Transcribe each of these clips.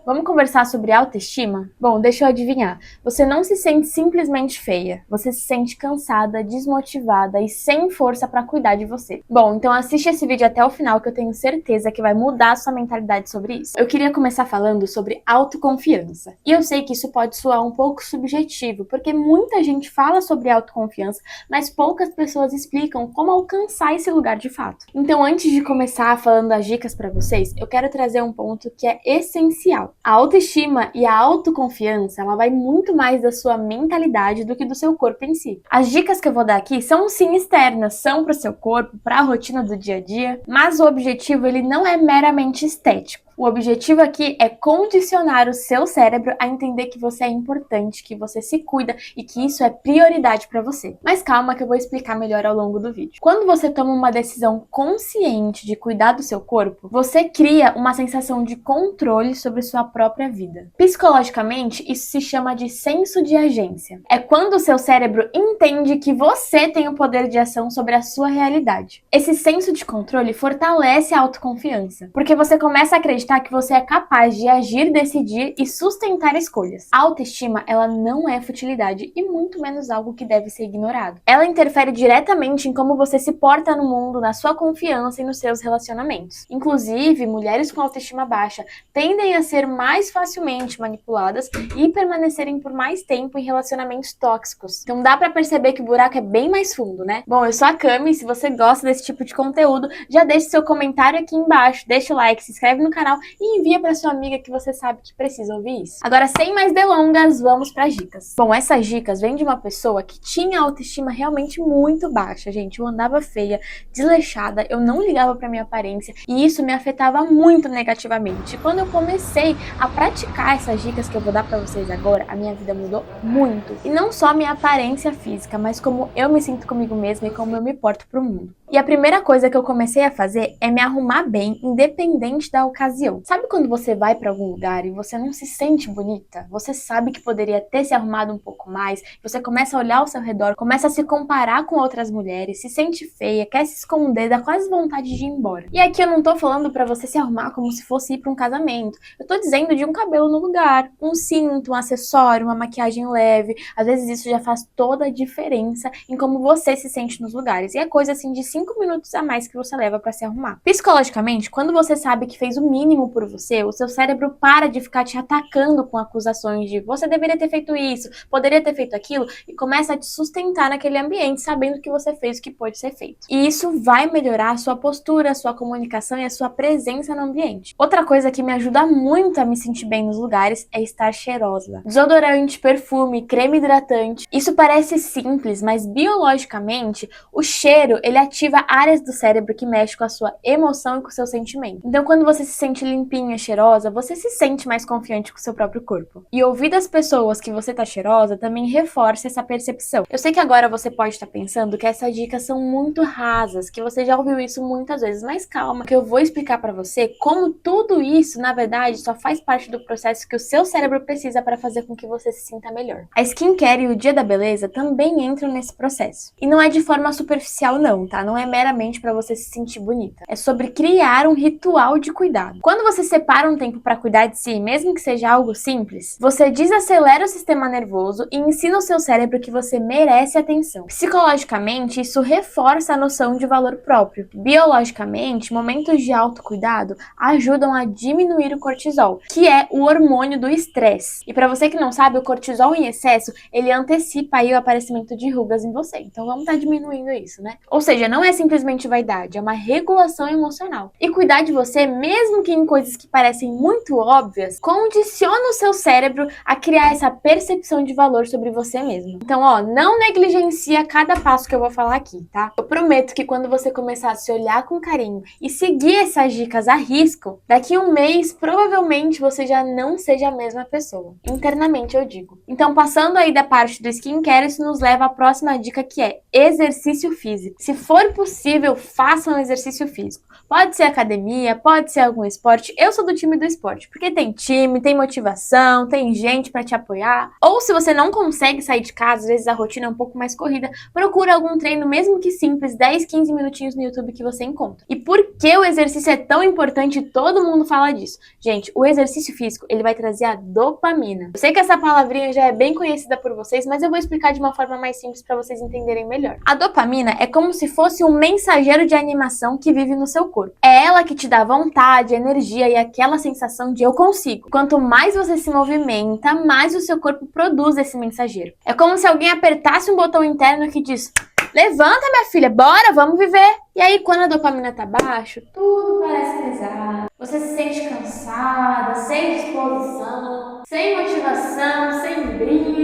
Vamos conversar sobre autoestima? Bom, deixa eu adivinhar. Você não se sente simplesmente feia. Você se sente cansada, desmotivada e sem força pra cuidar de você. Bom, então assiste esse vídeo até o final que eu tenho certeza que vai mudar a sua mentalidade sobre isso. Eu queria começar falando sobre autoconfiança. E eu sei que isso pode soar um pouco subjetivo, porque muita gente fala sobre autoconfiança, mas poucas pessoas explicam como alcançar esse lugar de fato. Então, antes de começar falando as dicas pra vocês, eu quero trazer um ponto que é essencial. A autoestima e a autoconfiança, ela vai muito mais da sua mentalidade do que do seu corpo em si. As dicas que eu vou dar aqui são sim externas, são para o seu corpo, para a rotina do dia a dia, mas o objetivo ele não é meramente estético. O objetivo aqui é condicionar o seu cérebro a entender que você é importante, que você se cuida e que isso é prioridade para você. Mas calma que eu vou explicar melhor ao longo do vídeo. Quando você toma uma decisão consciente de cuidar do seu corpo, você cria uma sensação de controle sobre sua própria vida. Psicologicamente, isso se chama de senso de agência. É quando o seu cérebro entende que você tem o poder de ação sobre a sua realidade. Esse senso de controle fortalece a autoconfiança, porque você começa a acreditar que você é capaz de agir, decidir e sustentar escolhas. A autoestima, ela não é futilidade e muito menos algo que deve ser ignorado. Ela interfere diretamente em como você se porta no mundo, na sua confiança e nos seus relacionamentos. Inclusive, mulheres com autoestima baixa tendem a ser mais facilmente manipuladas e permanecerem por mais tempo em relacionamentos tóxicos. Então dá pra perceber que o buraco é bem mais fundo, né? Bom, eu sou a Cami, se você gosta desse tipo de conteúdo, já deixe seu comentário aqui embaixo, deixa o like, se inscreve no canal e envia para sua amiga que você sabe que precisa ouvir isso. Agora, sem mais delongas, vamos para as dicas. Bom, essas dicas vêm de uma pessoa que tinha autoestima realmente muito baixa, gente. Eu andava feia, desleixada, eu não ligava para minha aparência e isso me afetava muito negativamente. Quando eu comecei a praticar essas dicas que eu vou dar para vocês agora, a minha vida mudou muito. E não só minha aparência física, mas como eu me sinto comigo mesma e como eu me porto pro mundo. E a primeira coisa que eu comecei a fazer é me arrumar bem, independente da ocasião. Sabe quando você vai para algum lugar e você não se sente bonita? Você sabe que poderia ter se arrumado um pouco mais, você começa a olhar ao seu redor, começa a se comparar com outras mulheres, se sente feia, quer se esconder, dá quase vontade de ir embora. E aqui eu não tô falando para você se arrumar como se fosse ir para um casamento. Eu tô dizendo de um cabelo no lugar, um cinto, um acessório, uma maquiagem leve. Às vezes isso já faz toda a diferença em como você se sente nos lugares. E é coisa assim de 5 minutos a mais que você leva para se arrumar. Psicologicamente, quando você sabe que fez o mínimo por você, o seu cérebro para de ficar te atacando com acusações de você deveria ter feito isso, poderia ter feito aquilo, e começa a te sustentar naquele ambiente, sabendo que você fez o que pode ser feito. E isso vai melhorar a sua postura, a sua comunicação e a sua presença no ambiente. Outra coisa que me ajuda muito a me sentir bem nos lugares é estar cheirosa. Desodorante, perfume, creme hidratante. Isso parece simples, mas biologicamente, o cheiro, ele ativa áreas do cérebro que mexem com a sua emoção e com o seu sentimento. Então, quando você se sente limpinha, cheirosa, você se sente mais confiante com o seu próprio corpo. E ouvir das pessoas que você tá cheirosa também reforça essa percepção. Eu sei que agora você pode estar pensando que essas dicas são muito rasas, que você já ouviu isso muitas vezes, mas calma, que eu vou explicar pra você como tudo isso, na verdade, só faz parte do processo que o seu cérebro precisa para fazer com que você se sinta melhor. A skincare e o dia da beleza também entram nesse processo. E não é de forma superficial não, tá? Não é meramente para você se sentir bonita. É sobre criar um ritual de cuidado. Quando você separa um tempo para cuidar de si, mesmo que seja algo simples, você desacelera o sistema nervoso e ensina o seu cérebro que você merece atenção. Psicologicamente, isso reforça a noção de valor próprio. Biologicamente, momentos de autocuidado ajudam a diminuir o cortisol, que é o hormônio do estresse. E para você que não sabe, o cortisol em excesso, ele antecipa aí o aparecimento de rugas em você. Então vamos estar diminuindo isso, né? Ou seja, não é simplesmente vaidade, é uma regulação emocional. E cuidar de você, mesmo que em coisas que parecem muito óbvias, condiciona o seu cérebro a criar essa percepção de valor sobre você mesmo. Então, não negligencia cada passo que eu vou falar aqui, tá? Eu prometo que quando você começar a se olhar com carinho e seguir essas dicas a risco, daqui a um mês, provavelmente você já não seja a mesma pessoa. Internamente, eu digo. Então, passando aí da parte do skincare, isso nos leva à próxima dica, que é exercício físico. Se for for possível, faça um exercício físico. Pode ser academia, pode ser algum esporte. Eu sou do time do esporte, porque tem time, tem motivação, tem gente pra te apoiar. Ou se você não consegue sair de casa, às vezes a rotina é um pouco mais corrida, procura algum treino, mesmo que simples, 10, 15 minutinhos no YouTube que você encontra. E por que o exercício é tão importante e todo mundo fala disso? Gente, o exercício físico, ele vai trazer a dopamina. Eu sei que essa palavrinha já é bem conhecida por vocês, mas eu vou explicar de uma forma mais simples para vocês entenderem melhor. A dopamina é como se fosse um mensageiro de animação que vive no seu corpo. É ela que te dá vontade, energia e aquela sensação de eu consigo. Quanto mais você se movimenta, mais o seu corpo produz esse mensageiro. É como se alguém apertasse um botão interno que diz: levanta, minha filha, bora, vamos viver. E aí, quando a dopamina tá baixa, tudo parece pesado. Você se sente cansada, sem disposição, sem motivação, sem brilho.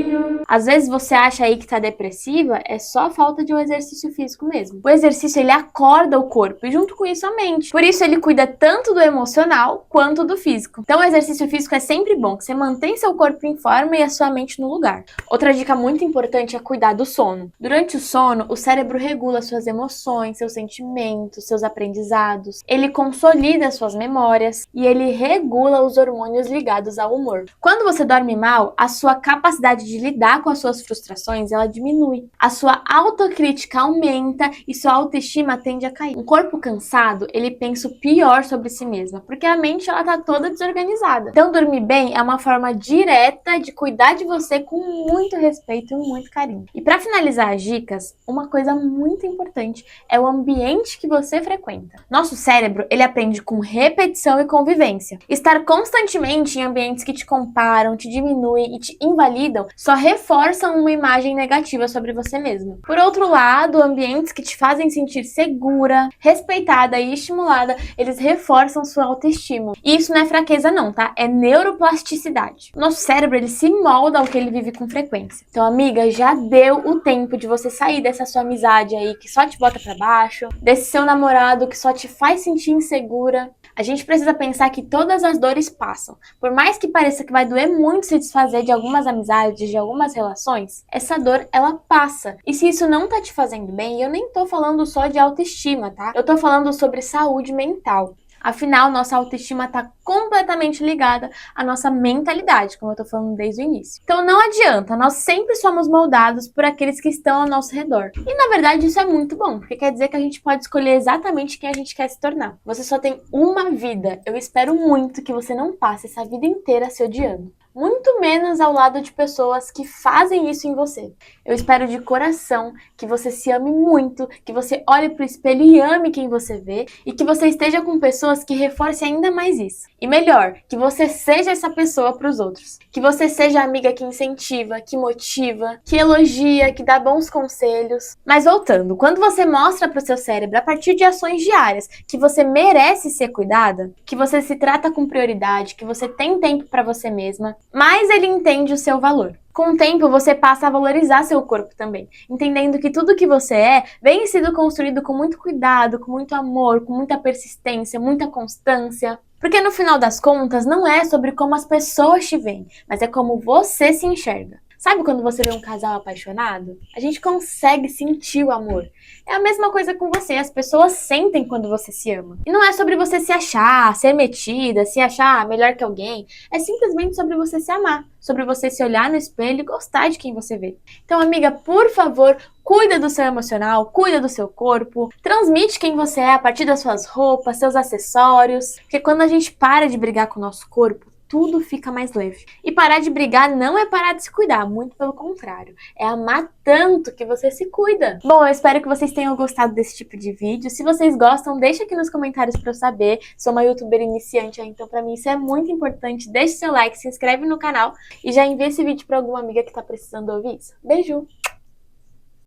Às vezes você acha aí que tá depressiva, é só falta de um exercício físico mesmo. O exercício, ele acorda o corpo e junto com isso a mente. Por isso ele cuida tanto do emocional quanto do físico. Então o exercício físico é sempre bom, que você mantém seu corpo em forma e a sua mente no lugar. Outra dica muito importante é cuidar do sono. Durante o sono, o cérebro regula suas emoções, seus sentimentos, seus aprendizados. Ele consolida suas memórias e ele regula os hormônios ligados ao humor. Quando você dorme mal, a sua capacidade de lidar com as suas frustrações, ela diminui. A sua autocrítica aumenta e sua autoestima tende a cair. Um corpo cansado, ele pensa o pior sobre si mesma, porque a mente ela tá toda desorganizada. Então dormir bem é uma forma direta de cuidar de você com muito respeito e muito carinho. E para finalizar as dicas, uma coisa muito importante é o ambiente que você frequenta. Nosso cérebro, ele aprende com repetição e convivência. Estar constantemente em ambientes que te comparam, te diminuem e te invalidam só reforçam uma imagem negativa sobre você mesmo. Por outro lado, ambientes que te fazem sentir segura, respeitada e estimulada, eles reforçam sua autoestima. E isso não é fraqueza não, tá? É neuroplasticidade. Nosso cérebro, ele se molda ao que ele vive com frequência. Então, amiga, já deu o tempo de você sair dessa sua amizade aí que só te bota pra baixo, desse seu namorado que só te faz sentir insegura. A gente precisa pensar que todas as dores passam. Por mais que pareça que vai doer muito se desfazer de algumas amizades, de algumas relações, essa dor, ela passa. E se isso não tá te fazendo bem, eu nem tô falando só de autoestima, tá? Eu tô falando sobre saúde mental. Afinal, nossa autoestima está completamente ligada à nossa mentalidade, como eu tô falando desde o início. Então não adianta, nós sempre somos moldados por aqueles que estão ao nosso redor. E na verdade isso é muito bom, porque quer dizer que a gente pode escolher exatamente quem a gente quer se tornar. Você só tem uma vida. Eu espero muito que você não passe essa vida inteira se odiando. Muito menos ao lado de pessoas que fazem isso em você. Eu espero de coração que você se ame muito, que você olhe pro espelho e ame quem você vê, e que você esteja com pessoas que reforcem ainda mais isso. E melhor, que você seja essa pessoa pros outros. Que você seja a amiga que incentiva, que motiva, que elogia, que dá bons conselhos. Mas voltando, quando você mostra pro seu cérebro, a partir de ações diárias, que você merece ser cuidada, que você se trata com prioridade, que você tem tempo pra você mesma, mais ele entende o seu valor. Com o tempo, você passa a valorizar seu corpo também, entendendo que tudo que você é vem sido construído com muito cuidado, com muito amor, com muita persistência, muita constância. Porque no final das contas, não é sobre como as pessoas te veem, mas é como você se enxerga. Sabe quando você vê um casal apaixonado? A gente consegue sentir o amor. É a mesma coisa com você, as pessoas sentem quando você se ama. E não é sobre você se achar, ser metida, se achar melhor que alguém. É simplesmente sobre você se amar, sobre você se olhar no espelho e gostar de quem você vê. Então, amiga, por favor, cuida do seu emocional, cuida do seu corpo, transmite quem você é a partir das suas roupas, seus acessórios. Porque quando a gente para de brigar com o nosso corpo, tudo fica mais leve. E parar de brigar não é parar de se cuidar, muito pelo contrário. É amar tanto que você se cuida. Bom, eu espero que vocês tenham gostado desse tipo de vídeo. Se vocês gostam, deixa aqui nos comentários pra eu saber. Sou uma youtuber iniciante, então pra mim isso é muito importante. Deixe seu like, se inscreve no canal e já envia esse vídeo pra alguma amiga que tá precisando ouvir isso. Beijo!